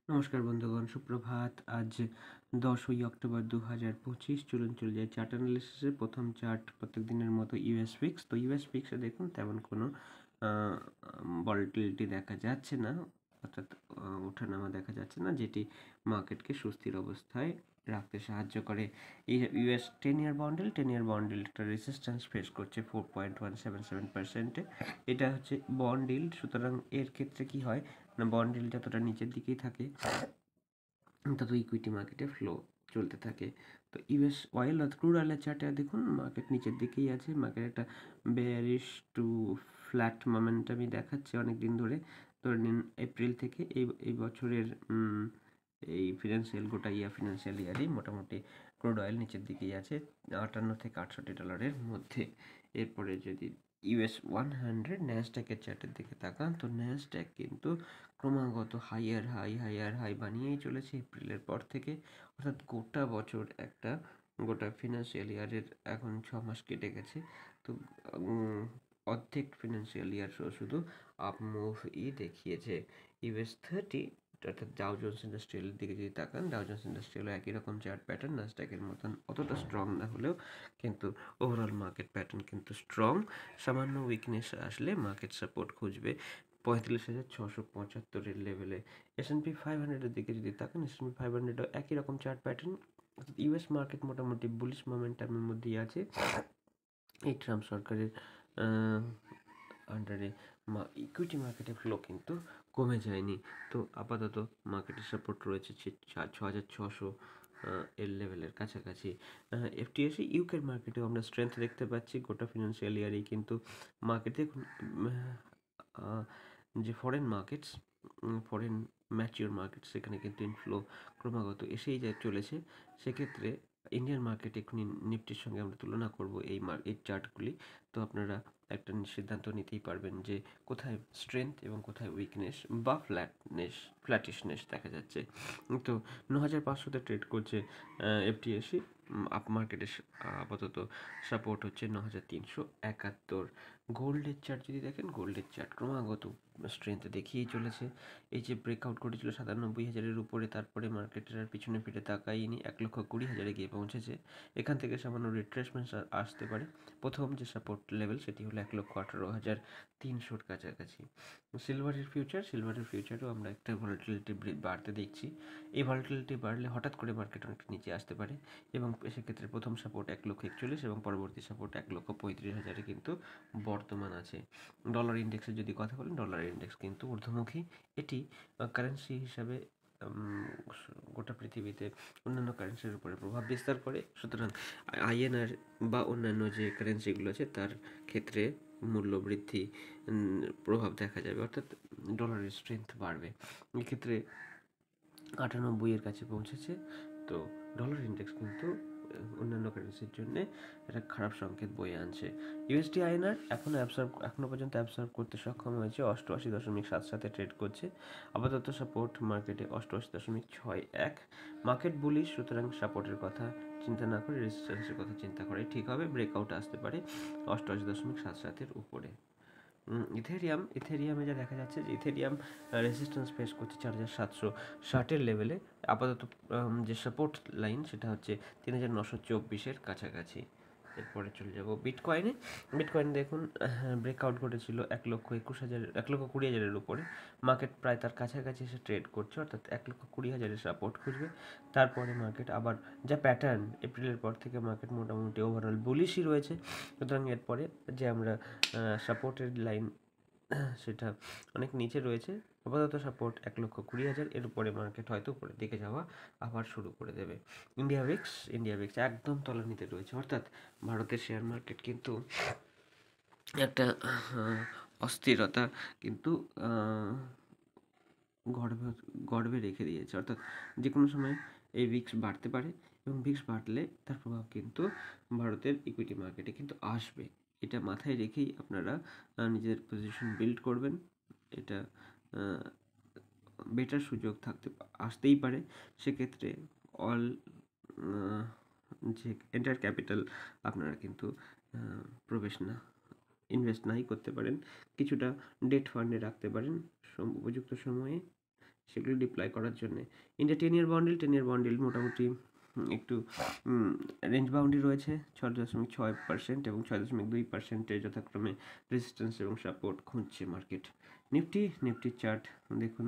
নমস্কার বন্ধুগণ, সুপ্রভাত। আজ 10ই অক্টোবর 2025। চলুন চলে যাই চার্ট অ্যানালিসিসের প্রথম চার্ট। প্রত্যেক দিনের মতো ইউএস ফিক্স। তো ইউএস ফিক্সে দেখুন তেমন কোনো ভলাটিলিটি দেখা যাচ্ছে না, অর্থাৎ ওঠানামা দেখা যাচ্ছে না, যেটি মার্কেটকে সুস্থির অবস্থায় রাখতে সাহায্য করে। এই ইউএস 10 ইয়ার বন্ড একটা রেজিস্ট্যান্স ফেস করছে 4.177%। এটা হচ্ছে বন্ড ইল্ড। সুতরাং এর ক্ষেত্রে কি হয় না, বন্ড ইল্ড যতটা নিচের দিকেই থাকে তত ইকুইটি মার্কেটে ফ্লো চলতে থাকে। তো ইউএস অয়েল আর ক্রুড অয়েলের চার্টে দেখুন মার্কেট নিচের দিকেই আছে। মার্কেট একটা বেয়ারিশ টু ফ্ল্যাট মোমেন্টামই দেখাচ্ছে অনেক দিন ধরে। ধরে নিন এপ্রিল থেকে এই বছরের এই ফিনান্সিয়াল ইয়ারই মোটামুটি ক্রুড অয়েল নিচের দিকেই আছে, 58 থেকে $68 মধ্যে। এরপরে যদি ইউএস 100 ন্যাসড্যাকের চার্টের দিকে তাকান, তো ন্যাসড্যাক কিন্তু ক্রমাগত হাই বানিয়েই চলেছে এপ্রিলের পর থেকে। অর্থাৎ গোটা বছর গোটা ফিনান্সিয়াল ইয়ারের এখন 6 মাস কেটে গেছে। তো অর্ধেক ফিনান্সিয়াল ইয়ার শুধু আপ মুভই দেখিয়েছে। ইউএস 30 অর্থাৎ ডাও জোন্স ইন্ডাস্ট্রিয়ালের দিকে যদি তাকান, ডাও জোন্স ইন্ডাস্ট্রিয়ালও একই রকম চার্ট প্যাটার্ন, নাসড্যাকের মতন অতটা স্ট্রং না হলেও কিন্তু ওভারঅল মার্কেট প্যাটার্ন কিন্তু স্ট্রং। সামান্য উইকনেস আসলে মার্কেট সাপোর্ট খুঁজবে 35,675 লেভেলে। S&P 500-এর দিকে যদি তাকান, S&P 500-ও একই রকম চার্ট প্যাটার্ন। অর্থাৎ ইউএস মার্কেট মোটামুটি বুলিশ মোমেন্টামের মধ্যেই আছে। এই ট্রাম্প সরকারের আন্ডারে ইকুইটি মার্কেটে ফ্লো কিন্তু কমে যায়নি। তো আপাতত মার্কেটের সাপোর্ট রয়েছে 6,600 এর লেভেলের কাছাকাছি। এফটিএসি ইউকের মার্কেটেও আমরা স্ট্রেংথ দেখতে পাচ্ছি গোটা ফিনান্সিয়াল ইয়ারেই। কিন্তু মার্কেটে যে ফরেন ম্যাচিওর মার্কেট, সেখানে কিন্তু ইনফ্লো ক্রমাগত এসেই চলেছে। সেক্ষেত্রে ইন্ডিয়ান মার্কেট এক্ষুনি নিফটির সঙ্গে আমরা তুলনা করব এই চার্টগুলি। তো আপনারা একটা সিদ্ধান্ত নিতেই পারবেন যে কোথায় স্ট্রেংথ এবং কোথায় উইকনেস বা ফ্ল্যাটিশনেস দেখা যাচ্ছে। তো 9,500-তে ট্রেড করছে এফটিএসি। আপ মার্কেটের আপাতত সাপোর্ট হচ্ছে 9,371। গোল্ডের চার্ট যদি দেখেন, গোল্ডের চার্ট ক্রমাগত স্ট্রেংথ দেখিয়েই চলেছে। এই যে ব্রেকআউট করেছিল 97,000-এর উপরে, তারপরে মার্কেটের আর পিছনে ফিরে তাকায়নি, 1,20,000-এ গিয়ে পৌঁছেছে। এখান থেকে সামান্য রিট্রেসমেন্ট আসতে পারে। প্রথম যে সাপোর্ট লেভেল সেটি হলো 1,18,300-র কাছাকাছি। সিলভারের ফিউচারেও আমরা একটা ভলাটিলিটি বাড়তে দেখছি। এই ভলাটিলিটি বাড়লে হঠাৎ করে মার্কেট অনেকটা নিচে আসতে পারে, এবং সেক্ষেত্রে প্রথম সাপোর্ট 1,41,000 এবং পরবর্তী সাপোর্ট 1,35,000-এ কিন্তু বর্তমান আছে। ডলার ইন্ডেক্সের যদি কথা বলেন, ডলার ইন্ডেক্স কিন্তু ঊর্ধ্বমুখী। এটি কারেন্সি হিসাবে গোটা পৃথিবীতে অন্যান্য কারেন্সির উপরে প্রভাব বিস্তার করে। সুতরাং আইএনআর বা অন্যান্য যে কারেন্সিগুলো আছে তার ক্ষেত্রে মূল্য বৃদ্ধি প্রভাব দেখা যাবে, অর্থাৎ ডলারের স্ট্রেংথ বাড়বে। এক্ষেত্রে 98-এর কাছে পৌঁছেছে। তো ডলার ইন্ডেক্স কিন্তু অন্যান্য কারেন্সির জন্য একটা খারাপ সংকেত বয়ে আনছে। ইউএসডি আইএনআর এখনো পর্যন্ত অ্যাবসর্ব করতে সক্ষম হয়েছে, 88.77-এ ট্রেড করছে। আপাতত সাপোর্ট মার্কেটে 88.61। মার্কেট বুলিশ, সুতরাং সাপোর্টের কথা চিন্তা না করে রেজিস্ট্যান্সের কথা চিন্তা করে ঠিক হবে। ব্রেকআউট আসতে পারে 88.77-এর উপরে। ইথেরিয়ামে যা দেখা যাচ্ছে যে ইথেরিয়াম রেজিস্ট্যান্স ফেস করছে 4,760-এর লেভেলে। আপাতত যে সাপোর্ট লাইন সেটা হচ্ছে 3,924-এর কাছাকাছি। এরপরে চলে যাব বিটকয়েন দেখুন ব্রেকআউট ঘটেছিল 1,20,000-এর উপরে। মার্কেট প্রায় তার কাছাকাছি এসে ট্রেড করছে, অর্থাৎ 1,20,000-এর সাপোর্ট খুঁজবে। তারপরে মার্কেট আবার যা প্যাটার্ন, এপ্রিলের পর থেকে মার্কেট মোটামুটি ওভারঅল বুলিশই রয়েছে। সুতরাং এরপরে যে আমরা সাপোর্টের লাইন সেটা অনেক নিচে রয়েছে। আপাতত সাপোর্ট 1,20,000, এর উপরে মার্কেট হয়তো উপরের দিকে যাওয়া আবার শুরু করে দেবে। ইন্ডিয়া ভিক্স একদম তলানিতে রয়েছে, অর্থাৎ ভারতের শেয়ার মার্কেট কিন্তু একটা অস্থিরতা কিন্তু গড়বে রেখে দিয়েছে। অর্থাৎ যে কোনো সময় এই ভিক্স বাড়তে পারে, এবং ভিক্স বাড়লে তার প্রভাব কিন্তু ভারতের ইকুইটি মার্কেটে কিন্তু আসবে। এটা মাথায় রেখেই আপনারা নিজের পজিশন বিল্ড করবেন। এটা বেটার সুযোগ আসতেই পারে। সেক্ষেত্রে অল যে এন্টার ক্যাপিটাল আপনারা কিন্তু ইনভেস্ট নাই করতে পারেন, কিছুটা ডেট ফান্ডে রাখতে পারেন উপযুক্ত সময়ে। সেগুলো ডিপ্লয় করার জন্যে ইন্ডিয়া 10 ইয়ার বন্ডিল মোটামুটি একটু রেঞ্জ বাউন্ডারি রয়েছে 6.6% এবং 6.2% যথাক্রমে রেজিস্ট্যান্স এবং সাপোর্ট খুঁজছে মার্কেট। নিফটির চার্ট দেখুন,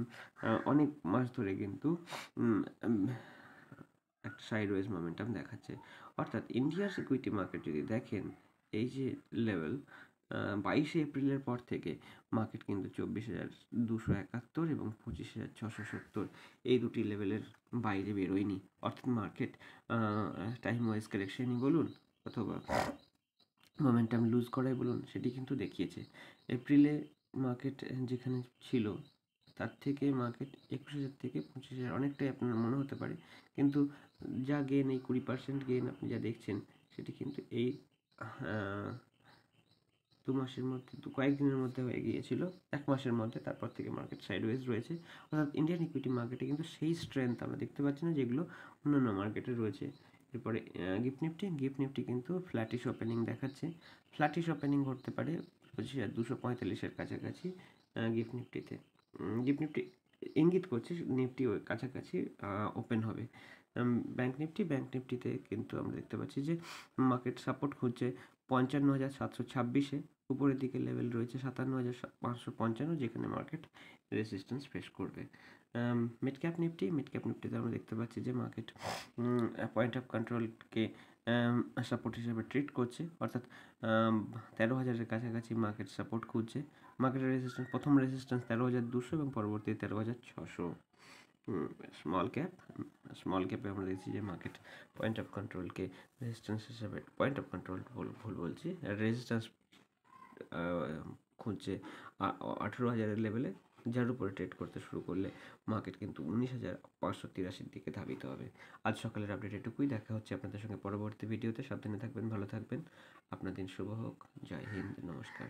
অনেক মাস ধরে কিন্তু একটা সাইডওয়েজ মোমেন্টাম দেখাচ্ছে। অর্থাৎ ইন্ডিয়ার ইকুইটি মার্কেট যদি দেখেন, এই যে লেভেল 22 এপ্রিলের পর থেকে মার্কেট কিন্তু 24,271 এবং 25,670 এই দুটি লেভেলের বাইরে বেরোয়নি। অর্থাৎ মার্কেট টাইম ওয়াইজ কারেকশনই বলুন অথবা মোমেন্টাম লুজ করাই বলুন, সেটি কিন্তু দেখিয়েছে। এপ্রিলে মার্কেট যেখানে ছিল তার থেকে মার্কেট 21,000 থেকে 25,000 অনেকটাই আপনার মনে হতে পারে, কিন্তু যা গেন, এই 20% গেন আপনি যা দেখছেন সেটি কিন্তু এই 2 মাসের মধ্যে, কয়েকদিনের মধ্যে হয়ে গিয়েছিল, 1 মাসের মধ্যে। তারপর থেকে মার্কেট সাইডওয়েজ রয়েছে। অর্থাৎ ইন্ডিয়ান ইকুইটি মার্কেটে কিন্তু সেই স্ট্রেংথ আমরা দেখতে পাচ্ছি না যেগুলো অন্যান্য মার্কেটে রয়েছে। এরপরে গিফট নিফটি কিন্তু ফ্ল্যাটিশ ওপেনিং দেখাচ্ছে। ফ্ল্যাটিশ ওপেনিং করতে পারে 25,245-এর কাছাকাছি গিফট নিফটিতে। গিফট নিফটি ইঙ্গিত করছে নিফটি ওই কাছাকাছি ওপেন হবে। ব্যাংক নিফটিতে কিন্তু আমরা দেখতে পাচ্ছি যে মার্কেট সাপোর্ট খুঁজছে 55,726-এ। উপরের দিকে লেভেল রয়েছে 57,555, যেখানে মার্কেট রেজিস্ট্যান্স ফেস করবে। মিড ক্যাপ নিফটিতে আমরা দেখতে পাচ্ছি যে মার্কেট পয়েন্ট অফ কন্ট্রোলকে সাপোর্ট হিসেবে ট্রিট করছে। অর্থাৎ 13,000-এর কাছাকাছি মার্কেট সাপোর্ট খুঁজছে। মার্কেটের প্রথম রেজিস্ট্যান্স 13,200 এবং পরবর্তী 13,600। স্মল ক্যাপে আমরা দেখছি যে মার্কেট পয়েন্ট অফ কন্ট্রোলকে রেজিস্ট্যান্স হিসেবে, ভুল বলছি, রেজিস্ট্যান্স খুঁজছে 18,000-এর লেভেলে, যার উপরে ট্রেড করতে শুরু করলে মার্কেট কিন্তু 19,583-র দিকে ধাবিত হবে। আজ সকালের আপডেট এটুকুই। দেখা হচ্ছে আপনাদের সঙ্গে পরবর্তী ভিডিওতে। সাবধানে থাকবেন, ভালো থাকবেন। আপনার দিন শুভ হোক। জয় হিন্দ, নমস্কার।